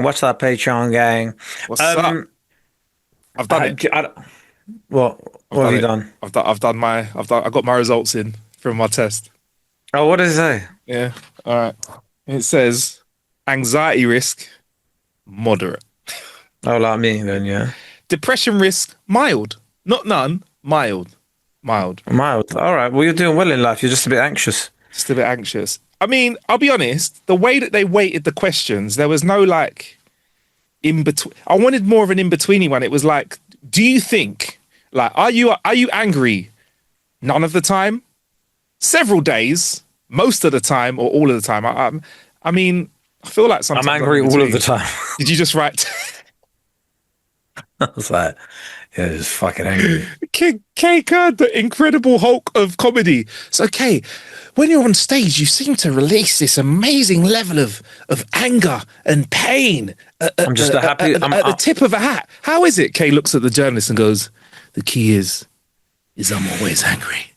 What's that Patreon gang? What's up? Um, I've done I, it. I, what I've what have done you it. done? I got my results in from my test. Oh, what does it say? Yeah. All right. It says anxiety risk moderate. Oh, like me then, yeah. Depression risk mild. Not none, mild. Mild. Mild. All right. Well, you're doing well in life. You're just a bit anxious. Just a bit anxious. I mean, I'll be honest, the way that they weighted the questions, there was no like in between. I wanted more of an in betweeny one. It was like, do you think like are you angry none of the time? Several days, most of the time, or all of the time. I mean, I feel like I'm sometimes I'm angry in all of the between. time. Did you just write I was like, yeah, just fucking angry. K Card, the Incredible Hulk of comedy? So, Kay, when you're on stage, you seem to release this amazing level of anger and pain I'm just a happy. at the tip of a hat. How is it? Kay looks at the journalist and goes, "The key is I'm always angry."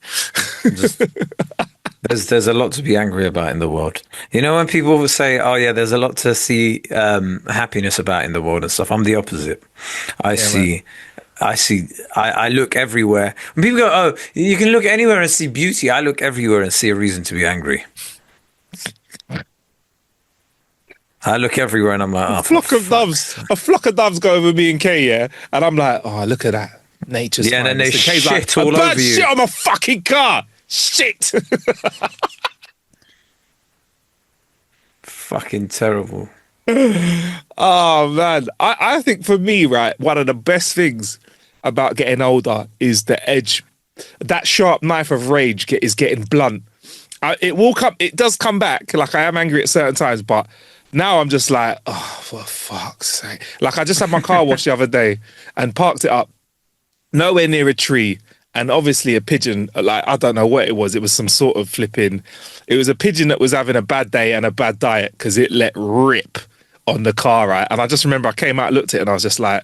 just there's a lot to be angry about in the world. You know when people will say, "Oh yeah, there's a lot to see happiness about in the world and stuff." I'm the opposite. I Yeah, man. see. I look everywhere. When people go, "Oh, you can look anywhere and see beauty," I look everywhere and see a reason to be angry. I look everywhere and I'm like, "Oh, for fuck's sake." A flock of doves go over me and Kay, yeah, and I'm like, "Oh, look at that, nature's Yeah, and then they finest." And Kay's like, shit "I all burnt over you. shit on my fucking car. Shit." Fucking terrible. Oh man, I think for me, right, one of the best things about getting older is the edge. That sharp knife of rage is getting blunt. It will come. It does come back. Like I am angry at certain times, but now I'm just like, oh, for fuck's sake! Like I just had my car washed the other day and parked it up nowhere near a tree, and obviously a pigeon. Like I don't know what it was. It was some sort of flipping. It was a pigeon that was having a bad day and a bad diet because it let rip on the car, right? And I just remember I came out, looked at it, and I was just like,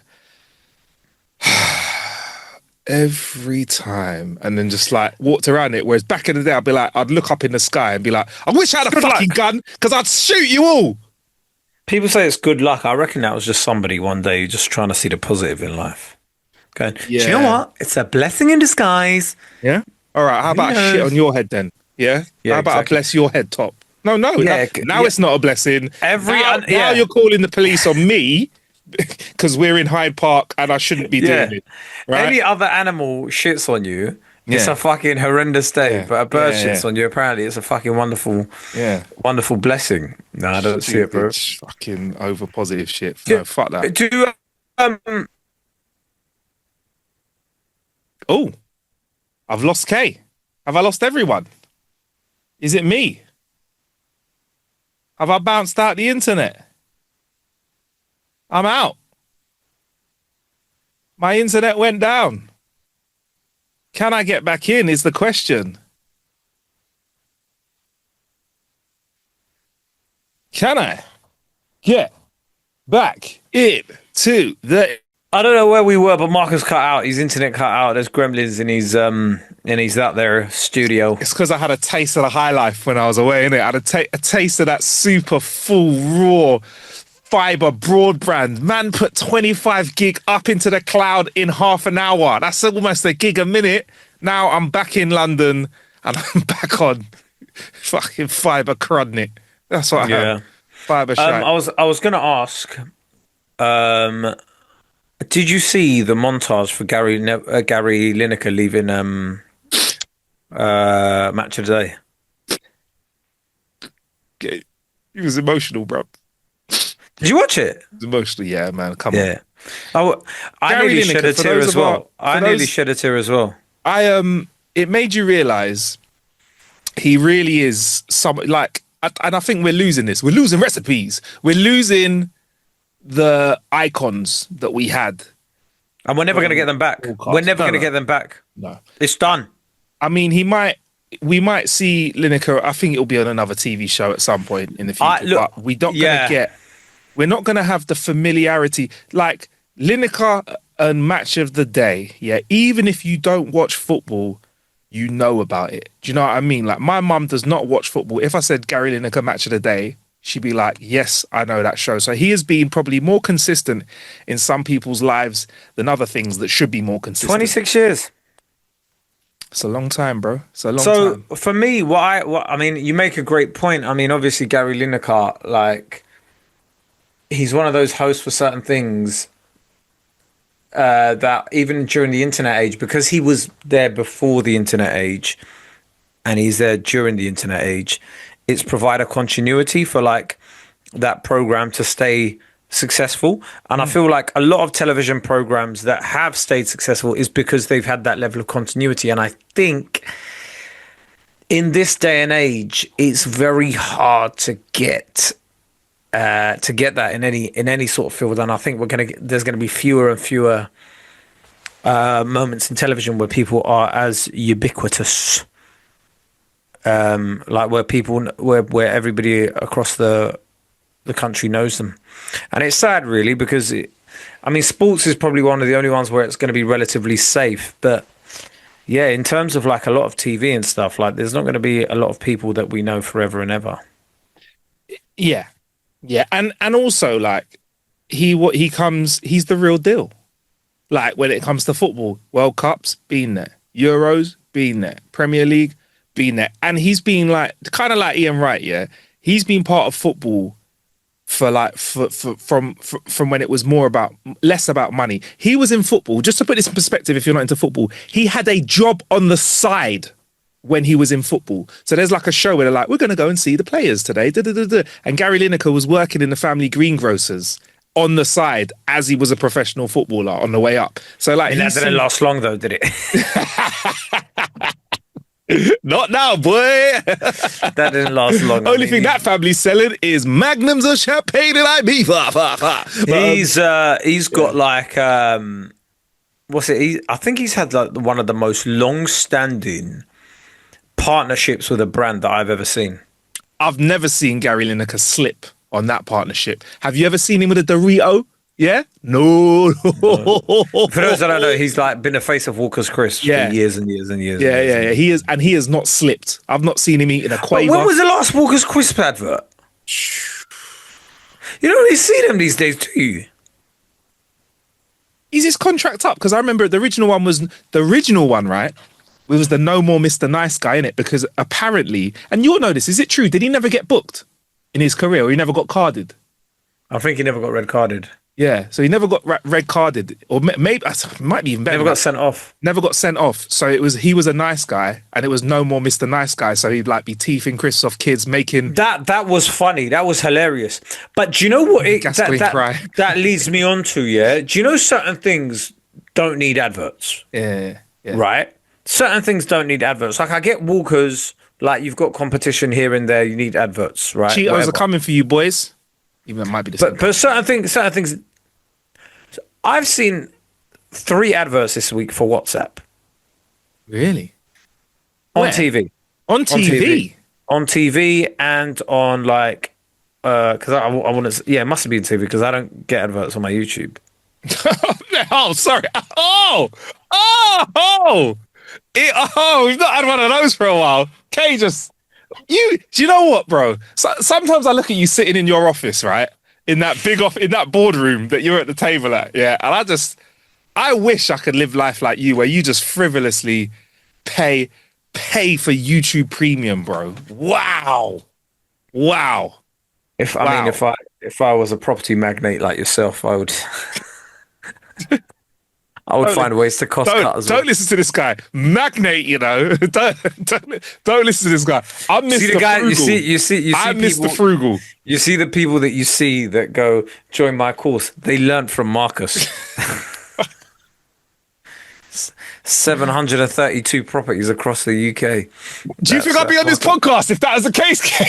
every time, and then just like walked around it. Whereas back in the day, I'd look up in the sky and be like, I wish I had a Good fucking luck. gun because I'd shoot you all. People say it's good luck. I reckon that was just somebody one day just trying to see the positive in life. Going, do you know Yeah. what? It's a blessing in disguise. Yeah. All right. How Who about a shit on knows? your head then? Yeah. Yeah, How about I exactly. bless your head top? No, no. Now, Yeah, now yeah. it's not a blessing. Now Yeah, you're calling the police on me because we're in Hyde Park and I shouldn't be yeah. doing it. Right. Any other animal shits on you, it's Yeah. a fucking horrendous day. Yeah. But a bird Yeah. Yeah. shits on you, apparently, it's a fucking wonderful, Yeah. wonderful blessing. No, I don't see it, Stupid bro. fucking over positive shit. Do, No, fuck that. do um, Oh, I've lost K. Have I lost everyone? Is it me? Have I bounced out the internet? I'm out. My internet went down. Can I get back in? Is the question. Can I get back in to the. I don't know where we were, but Marcus cut out. His internet cut out. There's gremlins in his out there studio. It's because I had a taste of the high life when I was away, innit? I had a taste of that super full, raw fiber broadband. Man put 25 gig up into the cloud in half an hour. That's almost a gig a minute. Now I'm back in London and I'm back on fucking fiber crudnik. That's what I Yeah. have. Fiber shite. I was gonna ask. Um, did you see the montage for Gary Lineker leaving Match of the Day? Okay. He was emotional, bro. Did you watch it? He was emotional, yeah, man. Come on. Yeah. I, I Gary nearly Lineker, shed a for tear those as of our, well. for I nearly those, shed a tear as well. it made you realize he really is some like, and I think we're losing this. We're losing recipes. We're losing the icons that we had. And we're never going to get them back. Broadcast. We're never No, going to no. get them back. No. It's done. I mean, we might see Lineker. I think it'll be on another TV show at some point in the future. Look, But yeah. we're not gonna have the familiarity like Lineker and Match of the Day. Yeah, even if you don't watch football, you know about it. Do you know what I mean? Like my mum does not watch football. If I said Gary Lineker Match of the Day, she'd be like, yes, I know that show. So he has been probably more consistent in some people's lives than other things that should be more consistent. 26 years. It's a long time, bro. It's a long So time. for me, what I mean, you make a great point. I mean, obviously Gary Lineker, like he's one of those hosts for certain things that even during the internet age, because he was there before the internet age and he's there during the internet age, it's provide a continuity for like that program to stay successful. And I feel like a lot of television programs that have stayed successful is because they've had that level of continuity. And I think in this day and age, it's very hard to get that in any sort of field. And I think there's gonna be fewer and fewer moments in television where people are as ubiquitous, like where everybody across the country knows them. And it's sad, really, because I mean, sports is probably one of the only ones where it's going to be relatively safe. But yeah, in terms of like a lot of TV and stuff, like there's not going to be a lot of people that we know forever and ever. Yeah. Yeah. And also like he's the real deal. Like when it comes to football, World Cups, been there. Euros, been there. Premier League, been there. And he's been like kind of like Ian Wright, yeah. He's been part of football for like from when it was less about money. He was in football. Just to put this in perspective, if you're not into football, he had a job on the side when he was in football. So there's like a show where they're like, we're going to go and see the players today. Da, da, da, da. And Gary Lineker was working in the family greengrocers on the side as he was a professional footballer on the way up. So like, That didn't last long though, did it? not now, boy. That didn't last long. Only thing that family's selling is magnums of champagne and IB. He's got like what's it? I think he's had like one of the most long-standing partnerships with a brand that I've ever seen. I've never seen Gary Lineker slip on that partnership. Have you ever seen him with a Dorito? Yeah? No. For those that don't know, he's like been the face of Walker's Crisp for years and years and years. Yeah. He has not slipped. I've not seen him eating a Quaver. But when was the last Walker's Crisp advert? You don't really see them these days, do you? Is his contract up? Because I remember the original one, right? It was the No More Mr. Nice Guy, innit? Because apparently, and you'll know this, is it true? Did he never get booked in his career, or he never got carded? I think he never got red carded. Yeah, so he never got red carded, or maybe might be even better. Never got sent off. Never got sent off. So he was a nice guy, and it was No More Mr. Nice Guy. So he'd like be teething crisps off kids, making that was funny. That was hilarious. But do you know what that leads me on to? Yeah, do you know certain things don't need adverts? Yeah. Right. Certain things don't need adverts. Like I get Walkers. Like you've got competition here and there. You need adverts, right? Cheetos are coming for you, boys. Even it might be the same. But certain things. I've seen 3 adverts this week for WhatsApp. Really? On TV. On TV? On TV and on like, because I want to, yeah, it must have been TV because I don't get adverts on my YouTube. Oh, sorry. We've not had one of those for a while. Okay, do you know what, bro? Sometimes I look at you sitting in your office, right? In that boardroom that you're at the table at, yeah. And I wish I could live life like you, where you just frivolously pay for YouTube Premium, bro. Wow. If I was a property magnate like yourself, I would find ways to cost cut as well. Don't listen to this guy, magnate. You know, don't listen to this guy. I'm Mr. See the guy, Frugal. You see. I'm people, Mr. Frugal. You see the people that you see that go join my course. They learned from Marcus. 732 properties across the UK. Do you think I'd be on this podcast if that was the case, Kay?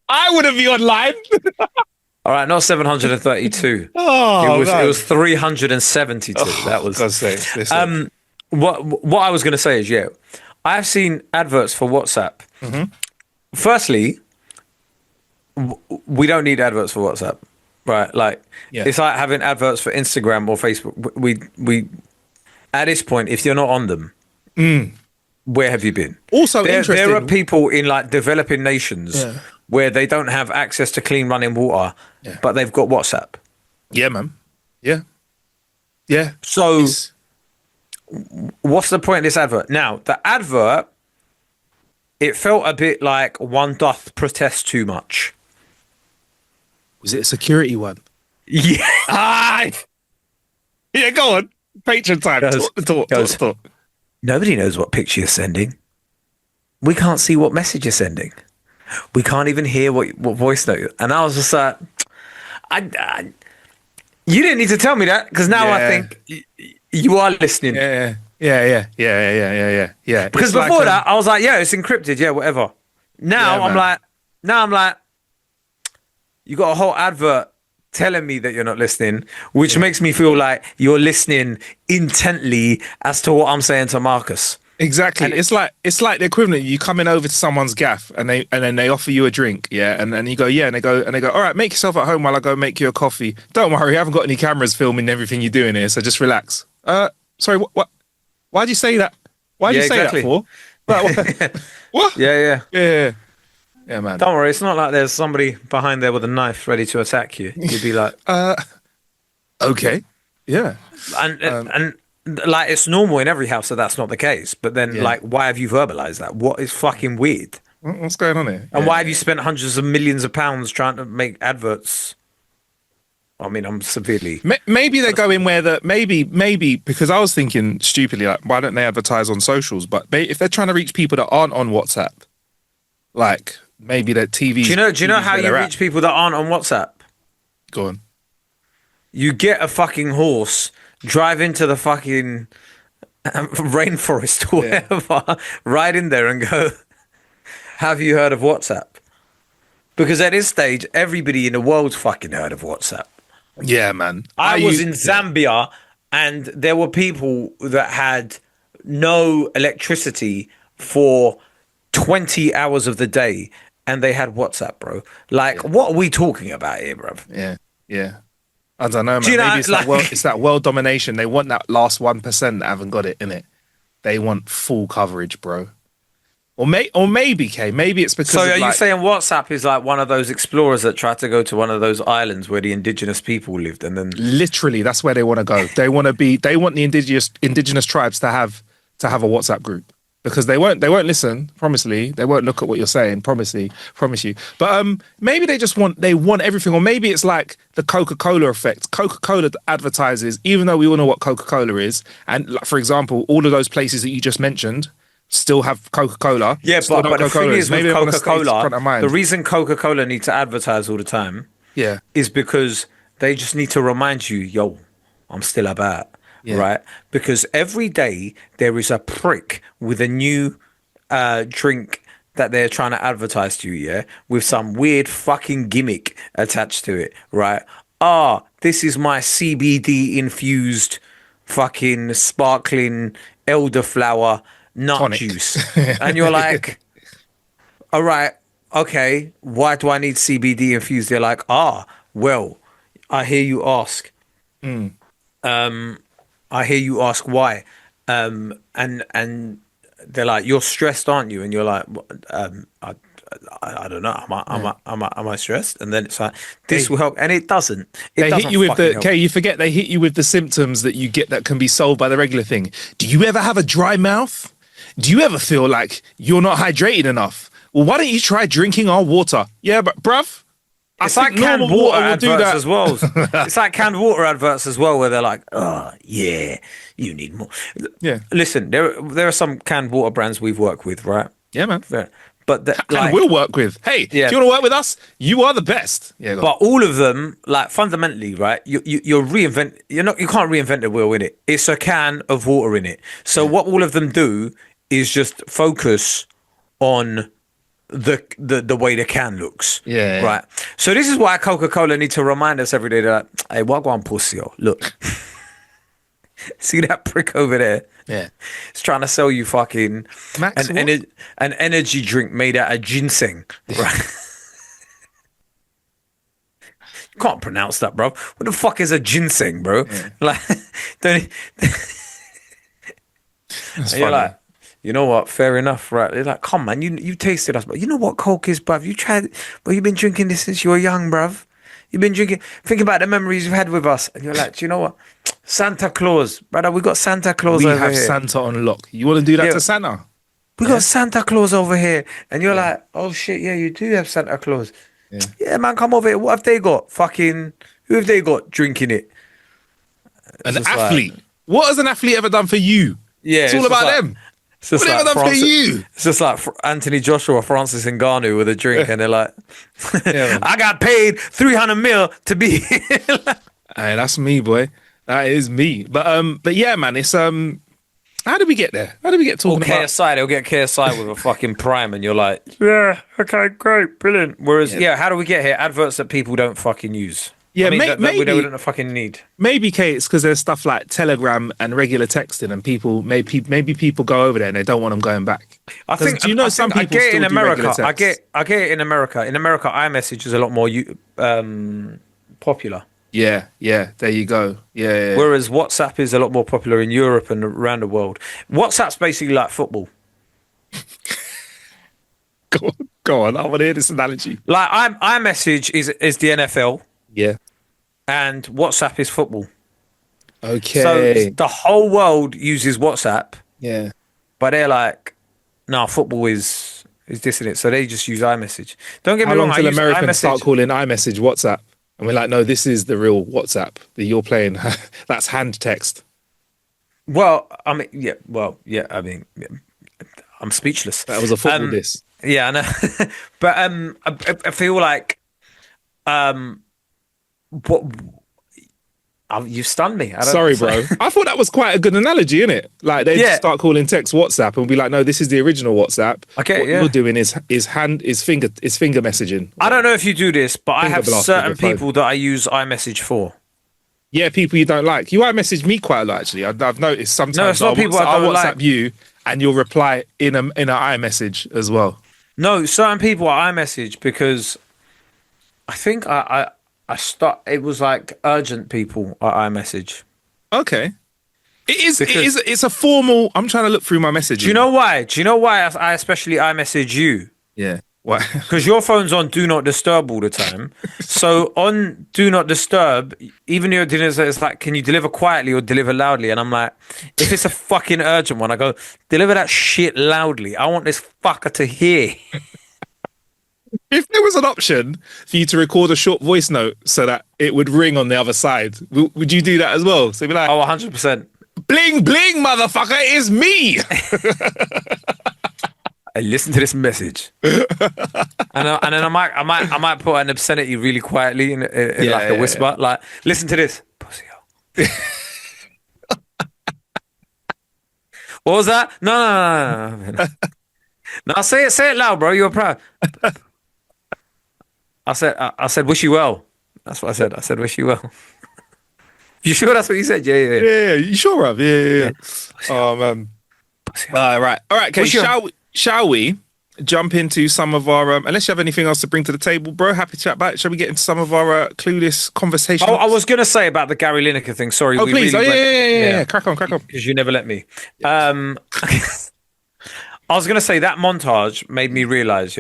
I wouldn't be online. All right, not 732. Oh, it was 372. That was. God's sake. What I was going to say is, I've seen adverts for WhatsApp. Mm-hmm. Firstly, we don't need adverts for WhatsApp, right? Like it's like having adverts for Instagram or Facebook. We at this point, if you're not on them, where have you been? Also There are interesting. people in like developing nations Yeah. where they don't have access to clean running water, Yeah. but they've got WhatsApp. Yeah, man. Yeah. Yeah. So It's what's the point of this advert? Now, the advert, it felt a bit like one doth protest too much. was it a security one? Yeah. Ah, yeah. Go on. Patron time. Goes- goes, Nobody knows what picture you're sending. We can't see what message you're sending. We can't even hear what voice note. And I was just like, I you didn't need to tell me that because now I Yeah. think you are listening. Yeah. Yeah. Because It's like, before that, I was like, yeah, it's encrypted. Yeah, whatever. Now Yeah, I'm man. like, you got a whole advert telling me that you're not listening, which makes me feel like you're listening intently as to what I'm saying to Marcus. exactly. And It's like the equivalent. You coming over to someone's gaff and then they offer you a drink, yeah, and you go, yeah, and they go, all right, make yourself at home while I go make you a coffee. Don't worry, I haven't got any cameras filming everything you're doing here, so just relax. Sorry, what? Why'd you say that? Why'd Yeah, you say exactly. that for? What? Yeah. Yeah, man. Don't worry, it's not like there's somebody behind there with a knife ready to attack you. You'd be like, Okay. Yeah. and like it's normal in every house that that's not the case. But then, Yeah. like, why have you verbalized that? What is fucking weird? What's going on here? And Yeah. why have you spent hundreds of millions of pounds trying to make adverts? I mean, I'm severely. Maybe they're going where maybe because I was thinking stupidly like why don't they advertise on socials? But if they're trying to reach people that aren't on WhatsApp, like maybe their TV. Do you know how you reach people that aren't on WhatsApp? Go on. You get a fucking horse, drive into the fucking rainforest or whatever, ride in there and go, have you heard of WhatsApp? Because at this stage, everybody in the world's fucking heard of WhatsApp. Yeah, man. I was in Zambia and there were people that had no electricity for 20 hours of the day and they had WhatsApp, bro. Like, what are we talking about here, bro? Yeah. I don't know, man. you know, Maybe it's like- it's that world domination. They want that last 1% that haven't got it in it. They want full coverage, bro. Or maybe maybe it's because. So of are you like, saying WhatsApp is like one of those explorers that tried to go to one of those islands where the indigenous people lived and then... literally that's where they want to go? They want the indigenous tribes to have a WhatsApp group because they won't listen. Promisely, they won't look at what you're saying. Promise you. But maybe they want everything, or maybe it's like the Coca-Cola effect. Coca-Cola advertises, even though we all know what Coca-Cola is, and like, for example, all of those places that you just mentioned still have Coca-Cola. Yeah, still but know the thing is maybe with they wanna stay front of Coca-Cola, mind. the reason Coca-Cola need to advertise all the time Yeah. is because they just need to remind you, yo, I'm still about, right? Because every day there is a prick with a new drink that they're trying to advertise to you, yeah, with some weird fucking gimmick attached to it, right? This is my CBD infused fucking sparkling elderflower nut Tonic. juice. And you're like, all right, okay, why do I need CBD infused? They're like, well, I hear you ask. I hear you ask why. And they're like, you're stressed, aren't you? And you're like, I don't know. Am I stressed? And then it's like, this will help. And it doesn't. They hit you with fucking help. you forget they hit you with the symptoms that you get that can be solved by the regular thing. Do you ever have a dry mouth? Do you ever feel like you're not hydrated enough? Well, why don't you try drinking our water? Yeah, but bruv, It's like canned normal water will do adverts that. as well. It's like canned water adverts as well, where they're like, yeah, you need more. Yeah. Listen, there are some canned water brands we've worked with, right? Yeah, man. But And we'll work with. Hey, Yeah. if you want to work with us, you are the best. Yeah, go on. But all of them, like fundamentally, right? You can't reinvent the wheel in it. It's a can of water in it. So what all of them do is just focus on the way the can looks. Yeah. Right. So this is why Coca-Cola need to remind us every day that, hey, what go on, pussy? Yo? Look. See that prick over there? Yeah. It's trying to sell you fucking Max, an energy drink made out of ginseng. Right. You can't pronounce that, bro. What the fuck is a ginseng, bro? Yeah. Like, don't. That's And you're funny. like, You know what? Fair enough, right? They're like, come man, you tasted us, but you know what coke is, bruv? You tried, but you've been drinking this since you were young, bruv. You've been drinking. Think about the memories you've had with us, and you're like, do you know what? Santa Claus, brother. We got Santa Claus We over have here. Santa on lock. You want to do that Yeah, to Santa? we got Yeah, Santa Claus over here, and you're yeah, like, oh shit, yeah, you do have Santa Claus. yeah. Yeah, man, come over here. What have they got? Fucking, who have they got drinking it? It's An just like, athlete. What has an athlete ever done for you? yeah, It's all about them. It's What just have they like ever done for Francis. you? It's just like Anthony Joshua, Francis Ngannou with a drink, and they're like, Yeah, man. "I got paid 300 mil to be." Here." Hey, that's me, boy. That is me. But yeah, man, it's how did we get there? How did we get Or talking about KSI, they'll get KSI with a fucking prime, and you're like, "Yeah, okay, great, brilliant." Whereas, yeah. yeah, how do we get here? Adverts that people don't fucking use. I Yeah, mean, that we maybe don't fucking need. maybe Kate, it's because there's stuff like Telegram and regular texting, and people maybe people go over there and they don't want them going back. I Because think do you know I some think I people get it still in do regular America. text? I get it in America. In America, iMessage is a lot more popular. Yeah, yeah. There you go. Yeah, yeah, yeah. Whereas WhatsApp is a lot more popular in Europe and around the world. WhatsApp's basically like football. Go on. I want to hear this analogy. Like iMessage is the NFL Yeah. and WhatsApp is football. So Okay. the whole world uses WhatsApp, Yeah. but they're like, no, football is this and it. So they just use iMessage. Don't get How me long wrong, I till use Americans start iMessage. calling iMessage WhatsApp? And we're like, no, this is the real WhatsApp that you're playing. That's hand text. Well, I mean, yeah. I mean, yeah, I'm speechless. That was a football Um, diss. yeah, I know. But I feel like what you stunned me. I don't. Sorry, bro. I thought that was quite a good analogy, innit? Like they Yeah, start calling text WhatsApp and be like, no, this is the original WhatsApp. okay, What yeah. you're doing is finger messaging. I don't know if you do this, but I Finger have blast with certain your phone. people that I use iMessage for. Yeah, people you don't like. You might message me quite a lot actually. I've noticed No, it's sometimes not people I I'll don't WhatsApp like. you and you'll reply in an iMessage as well. No, certain people I iMessage because I think I start. It was like urgent people I iMessage. Okay. Because It's a formal. I'm trying to look through my messages. do you know why? Do you know why I especially iMessage you? Yeah. What? Because your phone's on Do Not Disturb all the time. So on Do Not Disturb, even your dinners, it's like, can you deliver quietly or deliver loudly? And I'm like, if it's a fucking urgent one, I go, deliver that shit loudly. I want this fucker to hear. If there was an option for you to record a short voice note so that it would ring on the other side, would you do that as well? So you'd be like, Oh, 100%. bling, bling, motherfucker, it's me. I listen to this message, and then I might put an obscenity really quietly in Yeah, like a yeah, whisper, like listen to this, pussy. What was that? No. No, say it loud, bro. You're proud. I said wish you well. That's what I said. I said wish you well. You sure that's what you said? Yeah. Yeah, you sure, Rob? Yeah. Pussy. Oh man. Pussy. All right. Okay. What's your- Shall we jump into some of our? Unless you have anything else to bring to the table, bro. Happy to chat about it. Shall we get into some of our clueless conversation? Oh, I was gonna say about the Gary Lineker thing. Sorry, Oh, we please. really Oh, went- yeah. Crack on. because you never let me. I was gonna say that montage made me realize,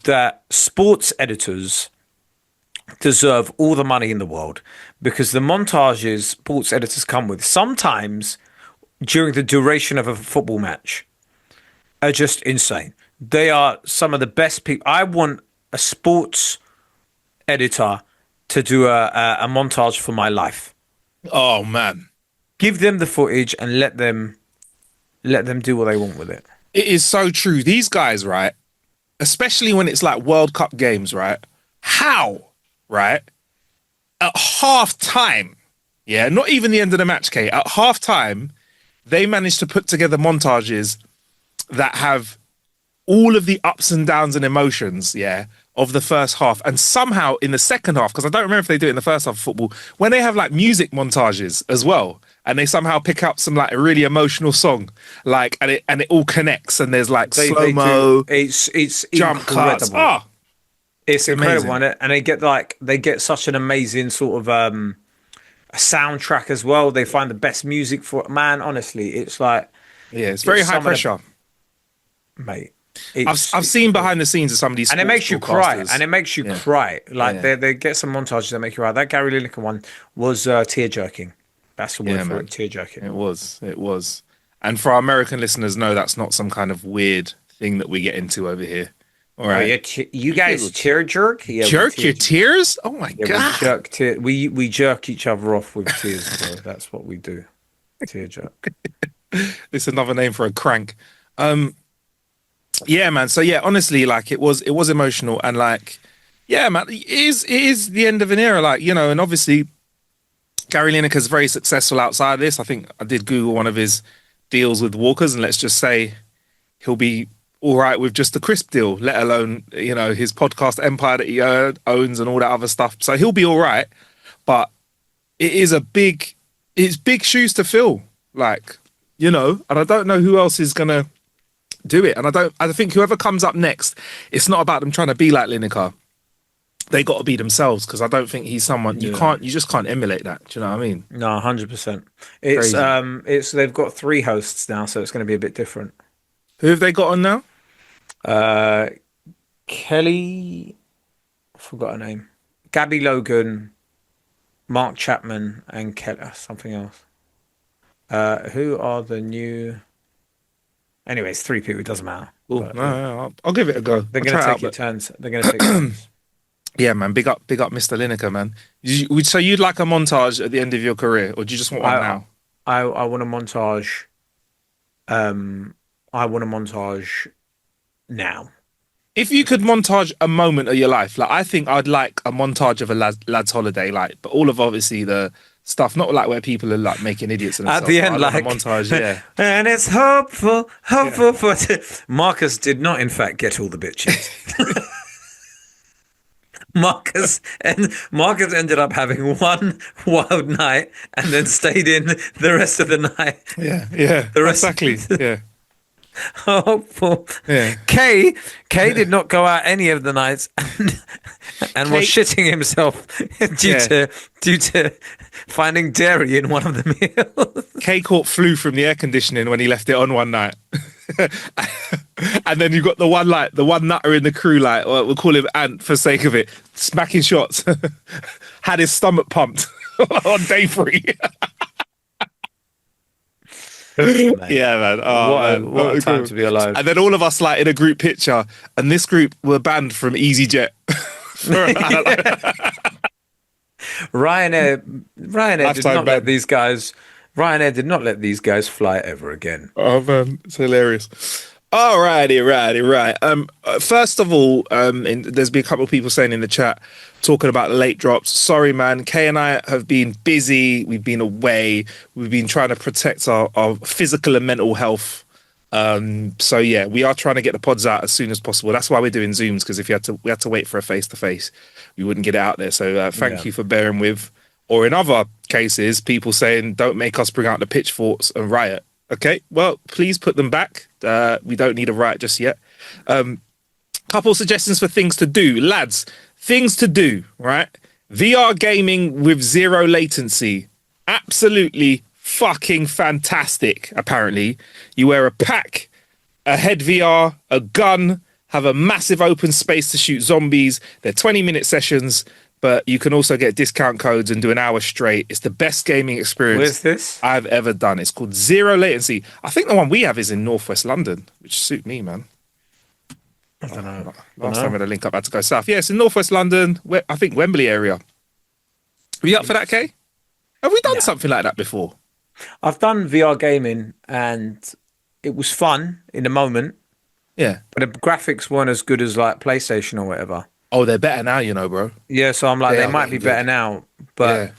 that sports editors deserve all the money in the world because the montages sports editors come with sometimes during the duration of a football match are just insane. They are some of the best people. I want a sports editor to do a montage for my life. Oh man, Give them the footage and let them do what they want with it. it is so true. These guys, right? Especially when it's like World Cup games, right? How, right? At half time, yeah, not even the end of the match, Kate. At half time, they managed to put together montages that have all of the ups and downs and emotions, yeah, of the first half. And somehow in the second half, because I don't remember if they do it in the first half of football, when they have like music montages as well, and they somehow pick up some like a really emotional song, like and it all connects, and there's like They slow mo, do. It's jump cuts. incredible. Ah, It's incredible, amazing. and they get such an amazing sort of a soundtrack as well. They find the best music for it. Man, honestly, it's like Yeah, it's very high some of pressure. mate. I've seen behind the scenes of some of these And it sports makes you cry. broadcasters. And it makes you Yeah, cry. Like yeah, they get some montages that make you cry. That Gary Lineker one was tear jerking. That's the word yeah, for man. it, tear jerking. It was. And for our American listeners, no, that's not some kind of weird thing that we get into over here. All Oh right. yeah, you guys tear jerk? Yeah, we Jerk tear. your tears? Oh my Yeah, we God. jerk tear. We jerk each other off with tears, bro. That's what we do. Tear jerk. It's another name for a crank. Um, yeah, man. So yeah, honestly, like it was emotional and like, yeah, man, it is the end of an era. Like, and obviously Gary Lineker's very successful outside of this. I think I did Google one of his deals with Walkers, and let's just say he'll be all right with just the crisp deal, let alone, his podcast empire that he owns and all that other stuff. So he'll be all right. But it is it's big shoes to fill. Like, and I don't know who else is gonna do it. And I think whoever comes up next, it's not about them trying to be like Lineker. They got to be themselves because I don't think he's someone Yeah. you just can't emulate that. Do you know what I mean? No, 100%. It's Crazy. it's they've got three hosts now, so it's going to be a bit different. Who have they got on now? Uh, Kelly, I forgot her name. Gabby Logan, Mark Chapman, and something else. Who are the new? Anyways, three people. It doesn't matter. Oh, But no, yeah, no, I'll give it a go. they're I'll going try to it out. take it But turns. They're going to take turns. yeah, man, big up, Mr. Lineker, man. So you'd like a montage at the end of your career, or do you just want one I now? I want a montage. I want a montage now. If you could montage a moment of your life, like I think I'd like a montage of a lad's holiday, like, but all of obviously the stuff, not like where people are like making idiots of At themselves. the But end, I'd want a like, montage, yeah, and it's hopeful, yeah. hopeful for. Marcus did not, in fact, get all the bitches. Marcus ended up having one wild night and then stayed in the rest of the night. Yeah, The rest exactly. Yeah, hopeful. yeah. K did not go out any of the nights and was Kate, shitting himself due yeah. to due to finding dairy in one of the meals. Kay caught flu from the air conditioning when he left it on one night. And then you got the one nutter in the crew, like, or we'll call him Ant for sake of it, smacking shots, had his stomach pumped on day 3. Mate, Yeah, man. Oh, man. what a time to be alive. And then all of us like in a group picture, and this group were banned from EasyJet. Ryanair did Lifetime not let ban. these guys. Ryanair did not let these guys fly ever again. Oh man, it's hilarious. Alrighty, right. First of all, there's been a couple of people saying in the chat talking about the late drops. Sorry, man. Kay and I have been busy. We've been away. We've been trying to protect our physical and mental health. So yeah, we are trying to get the pods out as soon as possible. That's why we're doing Zooms, because if we had to wait for a face to face, we wouldn't get it out there. So thank you for bearing with. Or in other cases, people saying, don't make us bring out the pitchforks and riot. Okay, well, please put them back. We don't need a riot just yet. Couple suggestions for things to do. Lads, things to do, right? VR gaming with zero latency. Absolutely fucking fantastic, apparently. You wear a pack, a head VR, a gun, have a massive open space to shoot zombies. They're 20-minute sessions, but you can also get discount codes and do an hour straight. It's the best gaming experience Where's this? I've ever done. It's called Zero Latency. I think the one we have is in Northwest London, which suit me, man. I don't know. Last time we had a link up, I had to go south. Yeah, it's in Northwest London, I think Wembley area. Are you up for that, Kay? Have we done something like that before? I've done VR gaming and it was fun in the moment, Yeah. but the graphics weren't as good as like PlayStation or whatever. Oh, they're better now, bro. Yeah, so I'm like, They they are might be getting better good. now. But Yeah.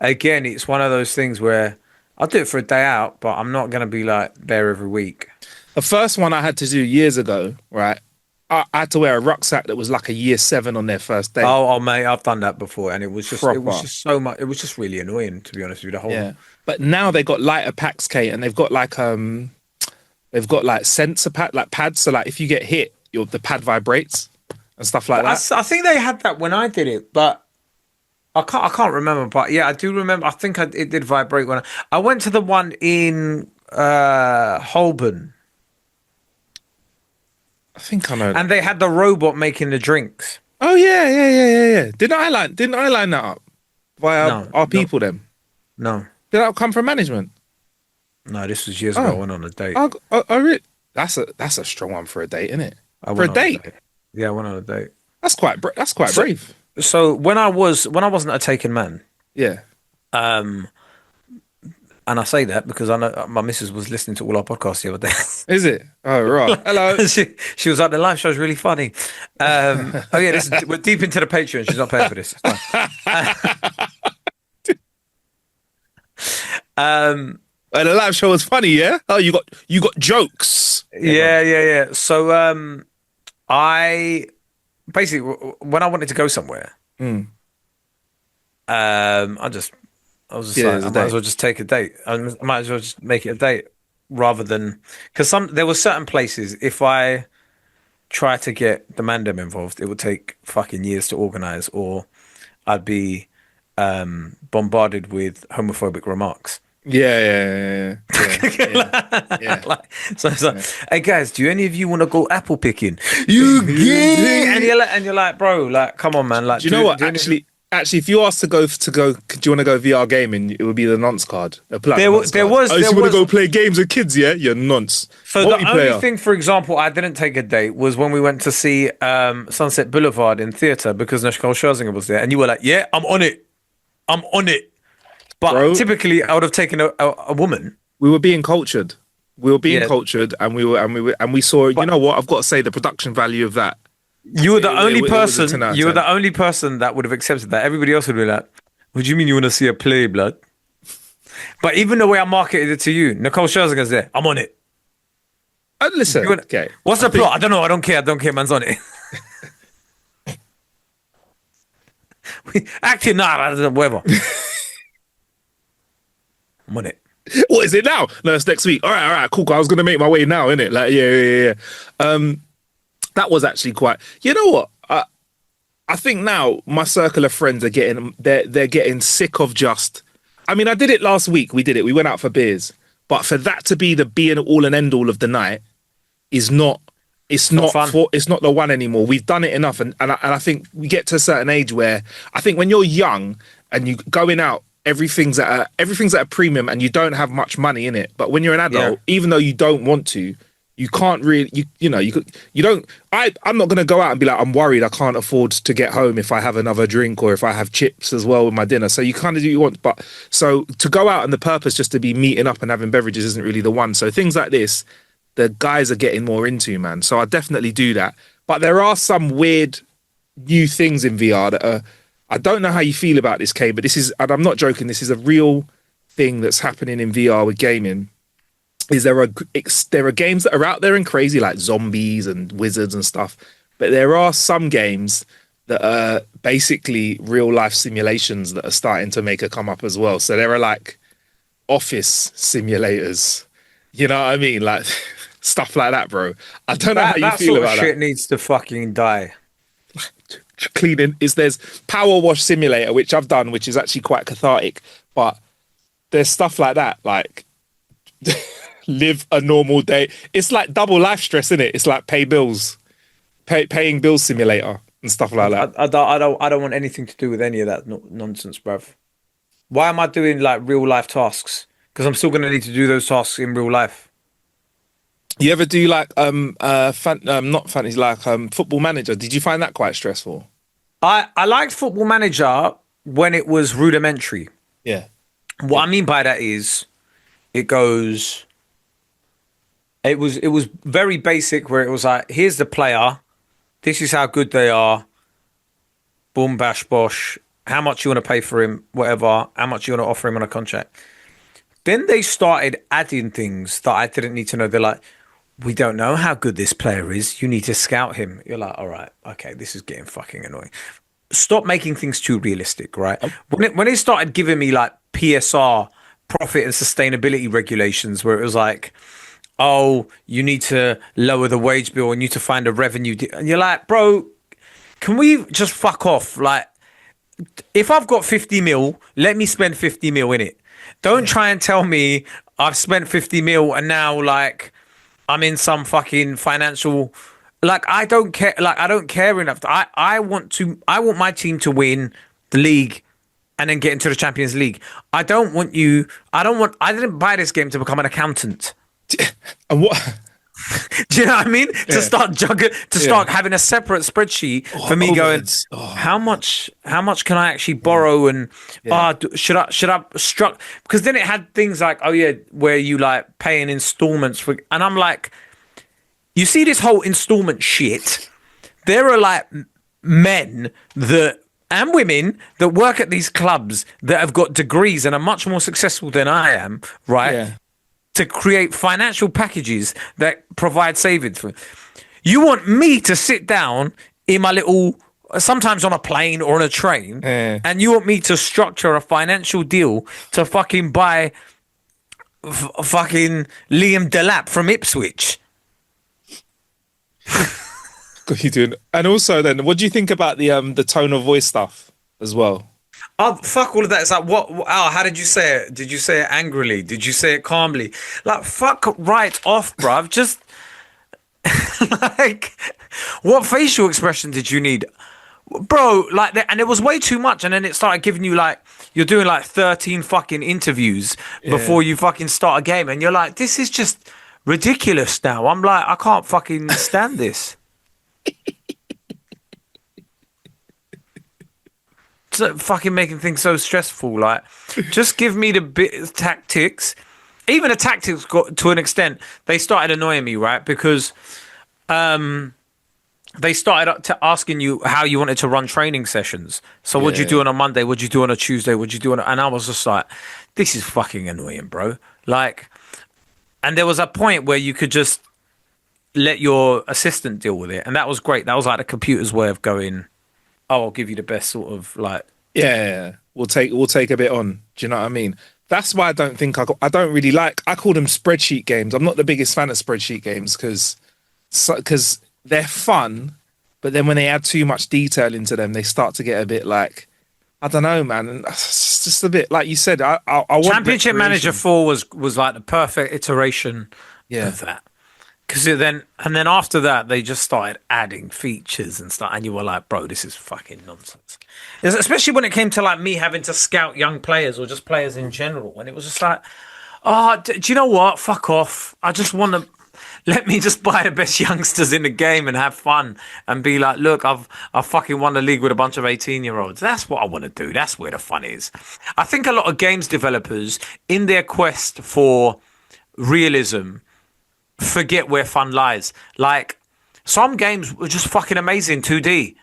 again, it's one of those things where I'll do it for a day out, but I'm not going to be like there every week. The first one I had to do years ago, right? I had to wear a rucksack that was like a year 7 on their first day. Oh, mate, I've done that before, and it was Proper. just so much. It was just really annoying, to be honest with you. The whole Yeah. But now they got lighter packs, Kate, and they've got like sensor pad, like pads. So like if you get hit, the pad vibrates and stuff like that. I think they had that when I did it, but I can't remember. But yeah, I do remember. I think it did vibrate when I went to the one in Holborn, I think I know and that. they had the robot making the drinks. Oh yeah. Didn't I line that up via No, our no, people then? no, Did that come from management? no. This was years ago. I Oh, went on a date. that's a strong one for a date, isn't it? I For a went on a date, date. Yeah, I went on a date. that's quite So, brave. so when I wasn't a taken man, Yeah. um, and I say that because I know my missus was listening to all our podcasts the other day. Is it? Oh right. Hello. She was like, the live show's really funny. Oh yeah, we're deep into the Patreon. She's not paying for this. It's fine. Um, The live show was funny, yeah. Oh, you got jokes. Yeah, go on. yeah. So I basically when I wanted to go somewhere, Mm. I was just Yeah, like, it's I a might as date. well just take a date. I might as well just make it a date rather than because there were certain places if I try to get the mandem involved, it would take fucking years to organize, or I'd be bombarded with homophobic remarks. Yeah. Yeah. Like, so it's like, Yeah. hey guys, do any of you want to go apple picking? You gay? And you're like, bro, like, come on, man, like, Do you know what? do any of you? Actually, if you asked to go, do you want to go VR gaming? It would be the nonce card. Pull out the There, nonce there card. was, Oh, so there you want to was. go play games with kids? Yeah, you're nonce. So the only Multiplayer. thing, for example, I didn't take a date was when we went to see Sunset Boulevard in theater because Nicole Scherzinger was there, and you were like, "Yeah, I'm on it, I'm on it." But Bro, typically, I would have taken a woman. we were being cultured. We were being Yeah, cultured, and we saw. You but know what? I've got to say, the production value of that. you were the only It was a ten person. out of You were 10. the only person that would have accepted that. Everybody else would be like, "What do you mean you want to see a play, blood?" But even the way I marketed it to you, Nicole Scherzinger's there. I'm on it. You Listen, wanna, okay. what's I the think plot? I don't know. I don't care. I don't care. Man's on it. Acting, nah, whatever. I'm on it. what is it now? No, it's next week. All right, cool. I was gonna make my way now, innit? Like, yeah. That was actually quite. You know what? I think now my circle of friends are they're getting sick of just. I mean, I did it last week. We did it. We went out for beers, but for that to be the be and all and end all of the night is not. It's Not not fun. it's not the one anymore. We've done it enough, and I think we get to a certain age where I think when you're young and you going out, everything's at a premium, and you don't have much money in it. But when you're an Yeah. adult, even though you don't want to, you can't really you don't. I'm not gonna go out and be like, I'm worried I can't afford to get home if I have another drink or if I have chips as well with my dinner. So you kind of do what you want, but so to go out and the purpose just to be meeting up and having beverages isn't really the one. So things like this, the guys are getting more into, man. So I definitely do that. But there are some weird new things in VR that are. I don't know how you feel about this, Kay, but this is, and I'm not joking. This is a real thing that's happening in VR with gaming. Is there are games that are out there and crazy like zombies and wizards and stuff, but there are some games that are basically real life simulations that are starting to make a come up as well. So there are like office simulators, you know what I mean, like stuff like that, bro. I don't know how you That feel sort of about that. shit needs to fucking die. Cleaning is there's power wash simulator, which I've done, which is actually quite cathartic, but there's stuff like that, like live a normal day. It's like double life stress, isn't it? It's like paying bills simulator and stuff like that. I don't want anything to do with any of that nonsense, bruv. Why am I doing like real life tasks? Because I'm still gonna need to do those tasks in real life. You ever do like not fantasy, like football manager? Did you find that quite stressful? I liked Football Manager when it was rudimentary. Yeah. What I mean by that is it goes. It was very basic where it was like, here's the player, this is how good they are, boom bash bosh, how much you want to pay for him, whatever, how much you want to offer him on a contract. Then they started adding things that I didn't need to know. They're like, we don't know how good this player is. You need to scout him. You're like, all right, okay, this is getting fucking annoying. Stop making things too realistic, right? When it started giving me like PSR, profit and sustainability regulations, where it was like, oh, you need to lower the wage bill and you need to find a revenue. And you're like, bro, can we just fuck off? Like, if I've got 50 mil, let me spend 50 mil in it. Don't try and tell me I've spent 50 mil and now like I'm in some fucking financial like I don't care like I don't care enough. I want my team to win the league and then get into the Champions League. I didn't buy this game to become an accountant. And what? Do you know what I mean? To Yeah. start juggling, to Yeah. start having a separate spreadsheet for me going, Overheads. Oh, how much can I actually borrow and Yeah. should I struck because then it had things like oh yeah where you like pay in installments for and I'm like you see this whole installment shit there are like men that and women that work at these clubs that have got degrees and are much more successful than I am, right? yeah. To create financial packages that provide savings for you want me to sit down in my little sometimes on a plane or on a train Yeah. and you want me to structure a financial deal to fucking buy fucking Liam Delap from Ipswich. What you doing? And also, then, what do you think about the tone of voice stuff as well? Oh fuck all of that. It's like oh how did you say it? Did you say it angrily? Did you say it calmly? Like fuck right off, bruv. Just like what facial expression did you need? Bro, like and it was way too much and then it started giving you like you're doing like 13 fucking interviews before you fucking start a game and you're like this is just ridiculous now. I'm like I can't fucking stand this. Fucking making things so stressful. Like, just give me the bit of tactics. Even the tactics got to an extent. They started annoying me, right? Because they started up to asking you how you wanted to run training sessions. So, what'd you do on a Monday? What'd you do on a Tuesday? What'd you do on? And I was just like, this is fucking annoying, bro. Like, and there was a point where you could just let your assistant deal with it, and that was great. That was like the computer's way of going. Oh, I'll give you the best sort of like. Yeah, we'll take a bit on. Do you know what I mean? That's why I don't think I don't really like. I call them spreadsheet games. I'm not the biggest fan of spreadsheet games because they're fun, but then when they add too much detail into them, they start to get a bit like I don't know, man. And it's just a bit like you said. I want Championship Manager recreation. 4 was like the perfect iteration Yeah, of that. Because then after that they just started adding features and stuff, and you were like, bro, this is fucking nonsense. Especially when it came to like me having to scout young players or just players in general, and it was just like, oh, do you know what? Fuck off. I just want to let me just buy the best youngsters in the game and have fun and be like, look, I've fucking won the league with a bunch of 18-year-olds. That's what I want to do. That's where the fun is. I think a lot of games developers in their quest for realism forget where fun lies. Like some games were just fucking amazing 2D.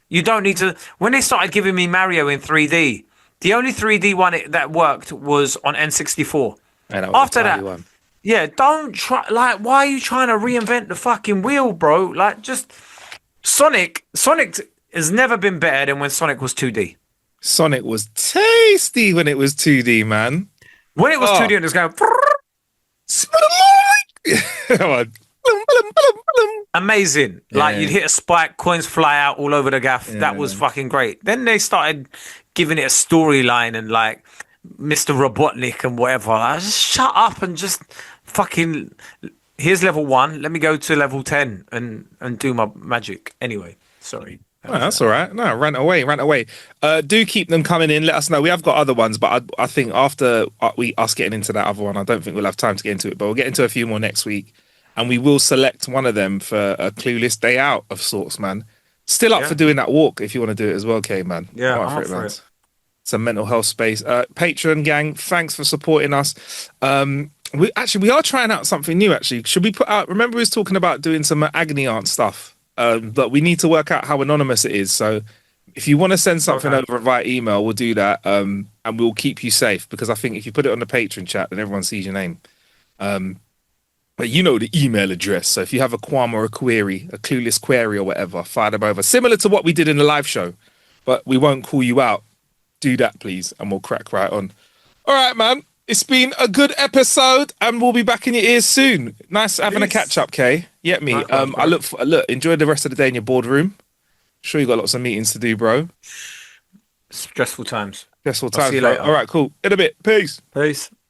You don't need to. When they started giving me Mario in 3D, the only 3D one that worked was on N64. and that was After a tiny that, one. yeah, don't try. Like, why are you trying to reinvent the fucking wheel, bro? Like, just Sonic has never been better than when Sonic was 2D. Sonic was tasty when it was 2D, man. When it was Oh. 2D, and it was going. Come on. Blum, blum, blum, blum. Amazing. Like Yeah. you'd hit a spike, coins fly out all over the gaff. That was Yeah. fucking great. Then they started giving it a storyline and like Mr. Robotnik and whatever. I just shut up and just fucking here's level 1. Let me go to level 10 and do my magic. Anyway, sorry. Oh, that's all right. No, rant away, rant away. Do keep them coming in. Let us know. We have got other ones, but I think after us getting into that other one, I don't think we'll have time to get into it. But we'll get into a few more next week, and we will select one of them for a clueless day out of sorts, man. Still up Yeah. for doing that walk if you want to do it as well, K man. Yeah, I'm I'm up for man. it. It's a mental health space. Patreon gang, thanks for supporting us. We are trying out something new. Actually, should we put out? Remember, we was talking about doing some Agony Aunt stuff. But we need to work out how anonymous it is. So if you want to send something over via email, we'll do that. And we'll keep you safe because I think if you put it on the Patreon chat, then everyone sees your name. But you know the email address. So if you have a qualm or a query, a clueless query or whatever, fire them over. Similar to what we did in the live show, but we won't call you out. Do that, please, and we'll crack right on. All right, man. It's been a good episode, and we'll be back in your ears soon. Nice having a Peace. catch up, Kay. Yeah, me. Likewise, bro. I look. Enjoy the rest of the day in your boardroom. Sure, you got lots of meetings to do, bro. Stressful times. Stressful I'll times. see you Bro. later. All right, cool. In a bit. Peace. Peace.